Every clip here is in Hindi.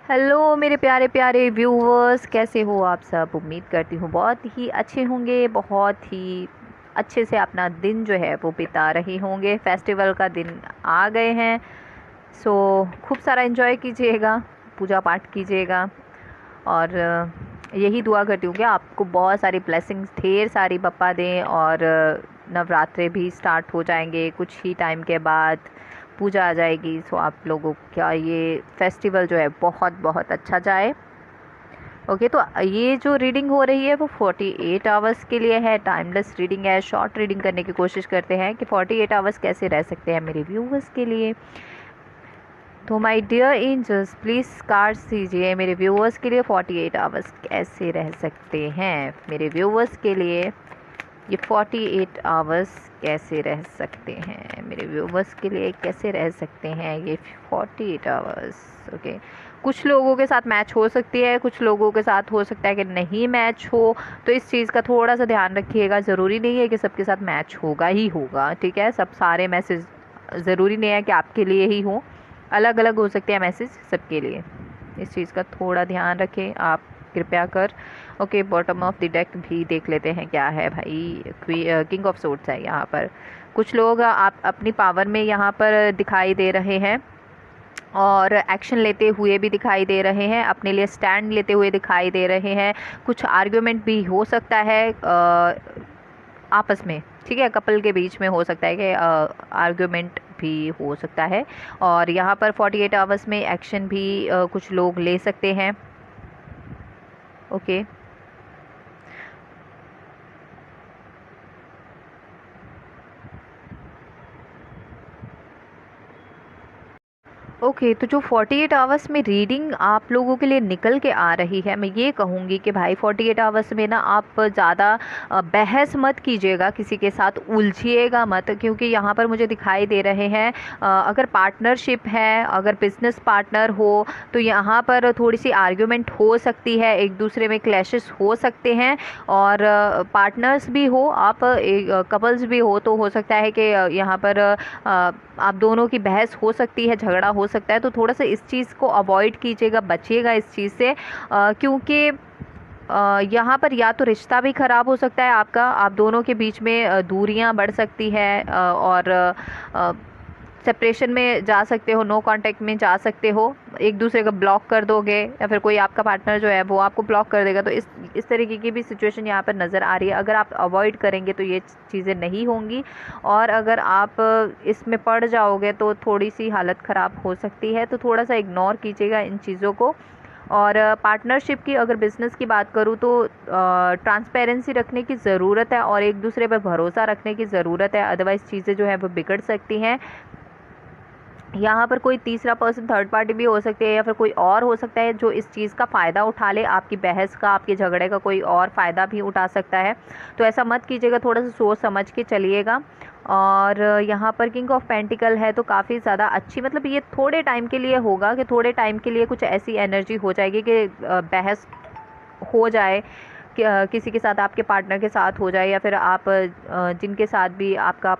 हेलो मेरे प्यारे प्यारे व्यूवर्स, कैसे हो आप सब। उम्मीद करती हूँ बहुत ही अच्छे होंगे, बहुत ही अच्छे से अपना दिन जो है वो बिता रहे होंगे। फेस्टिवल का दिन आ गए हैं, सो खूब सारा एंजॉय कीजिएगा, पूजा पाठ कीजिएगा। और यही दुआ करती हूँ कि आपको बहुत सारी ब्लेसिंग्स ढेर सारी पप्पा दें। और नवरात्रे भी स्टार्ट हो जाएंगे कुछ ही टाइम के बाद, पूजा आ जाएगी। सो आप लोगों का ये फेस्टिवल जो है बहुत बहुत अच्छा जाए। ओके, तो ये जो रीडिंग हो रही है वो 48 आवर्स के लिए है। टाइमलेस रीडिंग है, शॉर्ट रीडिंग करने की कोशिश करते हैं कि 48 आवर्स कैसे रह सकते हैं मेरे व्यूवर्स के लिए। तो my dear angels, please cards दीजिए मेरे व्यूवर्स के लिए 48 आवर्स कैसे रह सकते हैं। मेरे व्यूवर्स के लिए ये 48 आवर्स कैसे रह सकते हैं, मेरे व्यूवर्स के लिए कैसे रह सकते हैं ये 48 आवर्स। ओके, कुछ लोगों के साथ मैच हो सकती है, कुछ लोगों के साथ हो सकता है कि नहीं मैच हो। तो इस चीज़ का थोड़ा सा ध्यान रखिएगा। ज़रूरी नहीं है कि सबके साथ मैच होगा ही होगा, ठीक है। सब सारे मैसेज ज़रूरी नहीं है कि आपके लिए ही हो, अलग अलग हो सकते हैं मैसेज सबके लिए। इस चीज़ का थोड़ा ध्यान रखें आप कृपया कर। Okay, bottom of the deck भी देख लेते हैं क्या है भाई। किंग ऑफ सोर्ड्स है यहाँ पर। कुछ लोग आप अपनी पावर में यहाँ पर दिखाई दे रहे हैं और एक्शन लेते हुए भी दिखाई दे रहे हैं, अपने लिए स्टैंड लेते हुए दिखाई दे रहे हैं। कुछ आर्ग्यूमेंट भी हो सकता है आपस में, ठीक है। कपल के बीच में हो सकता है कि आर्ग्यूमेंट भी हो सकता है। और यहाँ पर 48 आवर्स में एक्शन भी कुछ लोग ले सकते हैं। ओके, ओके, तो जो 48 आवर्स में रीडिंग आप लोगों के लिए निकल के आ रही है, मैं ये कहूँगी कि भाई 48 आवर्स में ना आप ज़्यादा बहस मत कीजिएगा, किसी के साथ उलझिएगा मत। क्योंकि यहाँ पर मुझे दिखाई दे रहे हैं अगर पार्टनरशिप है, अगर बिजनेस पार्टनर हो, तो यहाँ पर थोड़ी सी आर्ग्यूमेंट हो सकती है, एक दूसरे में क्लैशेस हो सकते हैं। और पार्टनर्स भी हो आप, कपल्स भी हो, तो हो सकता है कि यहाँ पर आप दोनों की बहस हो सकती है, झगड़ा हो सकता है। तो थोड़ा सा इस चीज़ को अवॉइड कीजिएगा, बचिएगा इस चीज़ से। क्योंकि यहाँ पर या तो रिश्ता भी ख़राब हो सकता है आपका, आप दोनों के बीच में दूरियां बढ़ सकती है और सेपरेशन में जा सकते हो, नो कांटेक्ट में जा सकते हो, एक दूसरे को ब्लॉक कर दोगे, या फिर कोई आपका पार्टनर जो है वो आपको ब्लॉक कर देगा। तो इस तरीके की भी सिचुएशन यहाँ पर नज़र आ रही है। अगर आप अवॉइड करेंगे तो ये चीज़ें नहीं होंगी, और अगर आप इसमें पड़ जाओगे तो थोड़ी सी हालत ख़राब हो सकती है। तो थोड़ा सा इग्नोर कीजिएगा इन चीज़ों को। और पार्टनरशिप की अगर बिज़नेस की बात करूँ तो ट्रांसपेरेंसी रखने की ज़रूरत है और एक दूसरे पर भरोसा रखने की ज़रूरत है, अदरवाइज़ चीज़ें जो है वो बिगड़ सकती हैं। यहाँ पर कोई तीसरा पर्सन, थर्ड पार्टी भी हो सकती है, या फिर कोई और हो सकता है जो इस चीज़ का फ़ायदा उठा ले, आपकी बहस का, आपके झगड़े का कोई और फ़ायदा भी उठा सकता है। तो ऐसा मत कीजिएगा, थोड़ा सा सोच समझ के चलिएगा। और यहाँ पर किंग ऑफ पेंटिकल है, तो काफ़ी ज़्यादा अच्छी, मतलब ये थोड़े टाइम के लिए होगा कि थोड़े टाइम के लिए कुछ ऐसी एनर्जी हो जाएगी कि बहस हो जाए, किसी के साथ, आपके पार्टनर के साथ हो जाए, या फिर आप जिनके साथ भी आपका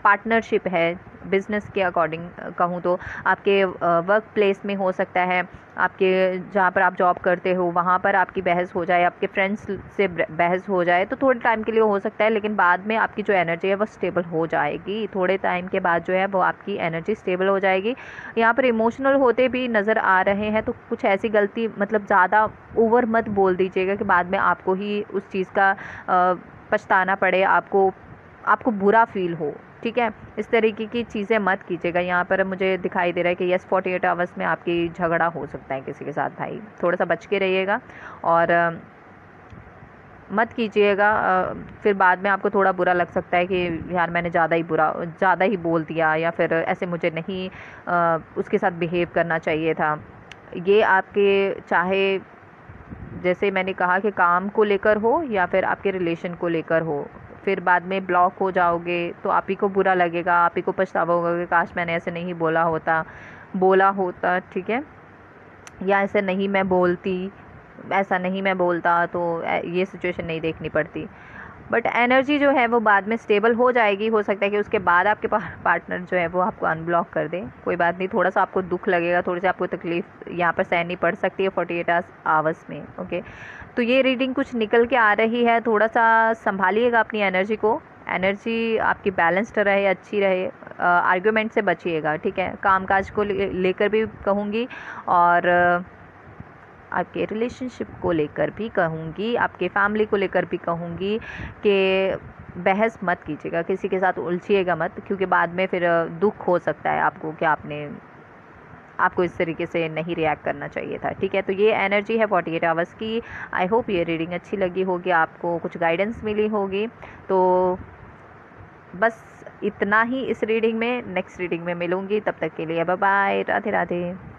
पार्टनरशिप है बिज़नेस के अकॉर्डिंग कहूँ तो, आपके वर्क प्लेस में हो सकता है, आपके जहाँ पर आप जॉब करते हो वहाँ पर आपकी बहस हो जाए, आपके फ्रेंड्स से बहस हो जाए। तो थोड़े टाइम के लिए हो सकता है, लेकिन बाद में आपकी जो एनर्जी है वो स्टेबल हो जाएगी। थोड़े टाइम के बाद जो है वो आपकी एनर्जी स्टेबल हो जाएगी। यहाँ पर इमोशनल होते भी नज़र आ रहे हैं, तो कुछ ऐसी गलती, मतलब ज़्यादा ओवर मत बोल दीजिएगा कि बाद में आपको ही उस चीज़ का पछताना पड़े, आपको बुरा फील हो, ठीक है। इस तरीके की चीज़ें मत कीजिएगा। यहाँ पर मुझे दिखाई दे रहा है कि यस 48 आवर्स में आपकी झगड़ा हो सकता है किसी के साथ, भाई थोड़ा सा बच के रहिएगा और मत कीजिएगा। फिर बाद में आपको थोड़ा बुरा लग सकता है कि यार मैंने ज़्यादा ही बोल दिया, या फिर ऐसे मुझे नहीं उसके साथ बिहेव करना चाहिए था। ये आपके, चाहे जैसे मैंने कहा कि काम को लेकर हो या फिर आपके रिलेशन को लेकर हो, फिर बाद में ब्लॉक हो जाओगे तो आप ही को बुरा लगेगा, आप ही को पछतावा होगा कि काश मैंने ऐसे नहीं बोला होता, ठीक है। या ऐसा नहीं मैं बोलता तो ये सिचुएशन नहीं देखनी पड़ती। बट एनर्जी जो है वो बाद में स्टेबल हो जाएगी। हो सकता है कि उसके बाद आपके पार्टनर जो है वो आपको अनब्लॉक कर दे, कोई बात नहीं, थोड़ा सा आपको दुख लगेगा, थोड़ी सी आपको तकलीफ यहाँ पर सहनी पड़ सकती है 48 आवर्स में। ओके, तो ये रीडिंग कुछ निकल के आ रही है, थोड़ा सा संभालिएगा अपनी एनर्जी को, एनर्जी आपकी बैलेंस्ड रहे, अच्छी रहे, आर्ग्यूमेंट से बचिएगा, ठीक है। कामकाज को लेकर भी कहूँगी और आपके रिलेशनशिप को लेकर भी कहूँगी, आपके फैमिली को लेकर भी कहूँगी कि बहस मत कीजिएगा, किसी के साथ उलझिएगा मत, क्योंकि बाद में फिर दुख हो सकता है आपको कि आपको इस तरीके से नहीं रिएक्ट करना चाहिए था, ठीक है। तो ये एनर्जी है 48 आवर्स की। आई होप ये रीडिंग अच्छी लगी होगी, आपको कुछ गाइडेंस मिली होगी। तो बस इतना ही इस रीडिंग में, नेक्स्ट रीडिंग में मिलूँगी, तब तक के लिए बाय बाय, राधे राधे।